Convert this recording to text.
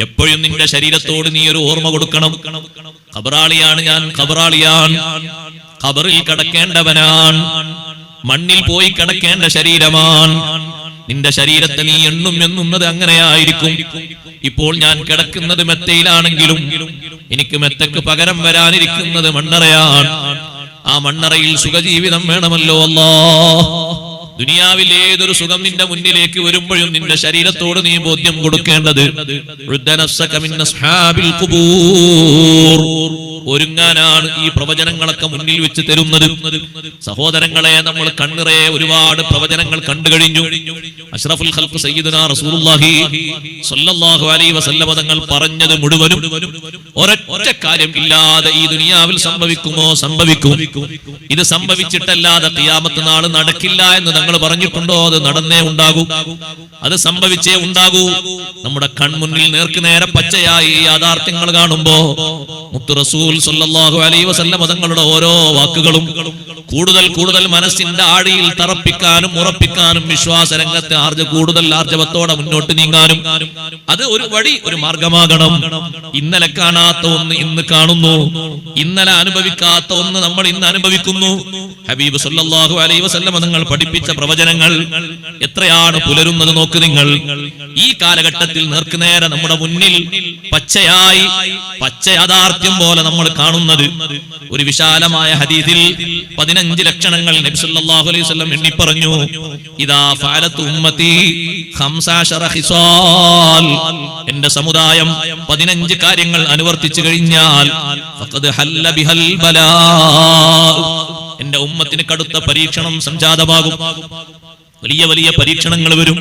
എപ്പോഴും നിന്റെ ശരീരത്തോട് നീ ഒരു ഓർമ്മ കൊടുക്കണം. ഖബറാളിയാണ് ഞാൻ, ഖബറാളിയാണ്, ഖബറിൽ കിടക്കേണ്ടവനാണ്, മണ്ണിൽ പോയി കിടക്കേണ്ട ശരീരമാണ്. നിന്റെ ശരീരത്തെ നീ എണ്ണുന്നത് അങ്ങനെയായിരിക്കും. ഇപ്പോൾ ഞാൻ കിടക്കുന്നത് മെത്തയിലാണെങ്കിലും എനിക്ക് മെത്തക്ക് പകരം വരാനിരിക്കുന്നത് മണ്ണറയാണ്. ആ മണ്ണറയിൽ സുഖജീവിതം വേണമല്ലോ അല്ലാഹ്. ദുനിയാവിൽ ഏതൊരു സുഖം നിന്റെ മുന്നിലേക്ക് വരുമ്പോഴും നിന്റെ ശരീരത്തോട് നീ ബോധ്യം കൊടുക്കേണ്ടത് ഒരുങ്ങാനാണ് ഈ പ്രവചനങ്ങളൊക്കെ മുന്നിൽ വെച്ച് തരുന്നത്. സഹോദരങ്ങളെ, നമ്മൾ കണ്ണിറയെ ഒരുപാട് പ്രവചനങ്ങൾ കണ്ടു കഴിഞ്ഞു. അഷ്റഫുൽ ഖൽഖ് സയ്യിദുനാ റസൂലുള്ളാഹി സ്വല്ലല്ലാഹു അലൈഹി വസല്ലം തങ്ങൾ പറഞ്ഞത് മുഴുവനും ഒരൊറ്റ കാര്യം ഇല്ലാതെ ഈ ദുനിയാവിൽ സംഭവിക്കുമോ? സംഭവിക്കും. ഇത് സംഭവിച്ചിട്ടല്ലാതെ ഖിയാമത്ത് നാൾ നടക്കില്ല എന്ന് തങ്ങൾ പറഞ്ഞിട്ടുണ്ടോ? അത് നടന്നേ ഉണ്ടാകൂ, അത് സംഭവിച്ചേ ഉണ്ടാകൂ. നമ്മുടെ കൺമുന്നിൽ നേർക്ക് നേരെ പച്ചയായി യാഥാർത്ഥ്യങ്ങൾ കാണുമ്പോ മുത്തു റസൂൽ സല്ലല്ലാഹു അലൈഹി വസല്ലം തങ്ങളുടെ ഓരോ വാക്കുകളും കൂടുതൽ കൂടുതൽ മനസ്സിന്റെ ആഴിയിൽ തറപ്പിക്കാനും ഉറപ്പിക്കാനും വിശ്വാസരംഗത്തെ കൂടുതൽ ആർജവത്തോടെ മുന്നോട്ട് നീങ്ങാനും അത് ഒരു വഴി, ഒരു മാർഗമാകണം. ഇന്നലെ കാണാത്ത ഒന്ന് ഇന്ന് കാണുന്നു, ഇന്നലെ അനുഭവിക്കാത്ത ഒന്ന് നമ്മൾ ഇന്ന് അനുഭവിക്കുന്നു. ഹബീബ് സല്ലല്ലാഹു അലൈഹി വസല്ലം തങ്ങൾ പഠിപ്പിച്ച പ്രവചനങ്ങൾ എത്രയാണ് പുലരുന്നത് നോക്ക് നിങ്ങൾ. ഈ കാലഘട്ടത്തിൽ നേർക്കുനേരെ നമ്മുടെ മുന്നിൽ പച്ചയായി പച്ച യാഥാർത്ഥ്യം പോലെ നമ്മൾ കാണുന്നത്. ഒരു വിശാലമായ ഹദീസിൽ 15 ലക്ഷണങ്ങൾ നബി സല്ലല്ലാഹു അലൈഹി വസല്ലം എണ്ണി പറഞ്ഞു. ഇദാ ഫഅലതു ഉമ്മതി 15 ഖിസാൽ, എന്റെ സമുദായം 15 കാര്യങ്ങൾ അനുവർത്തിച്ചു കഴിഞ്ഞാൽ ഫഖദ് ഹല്ല ബിഹൽ ബലാ, എന്റെ ഉമ്മത്തിന് കടുത്ത പരീക്ഷണം സംജാതമാകും. വലിയ വലിയ പരീക്ഷണങ്ങൾ വരും.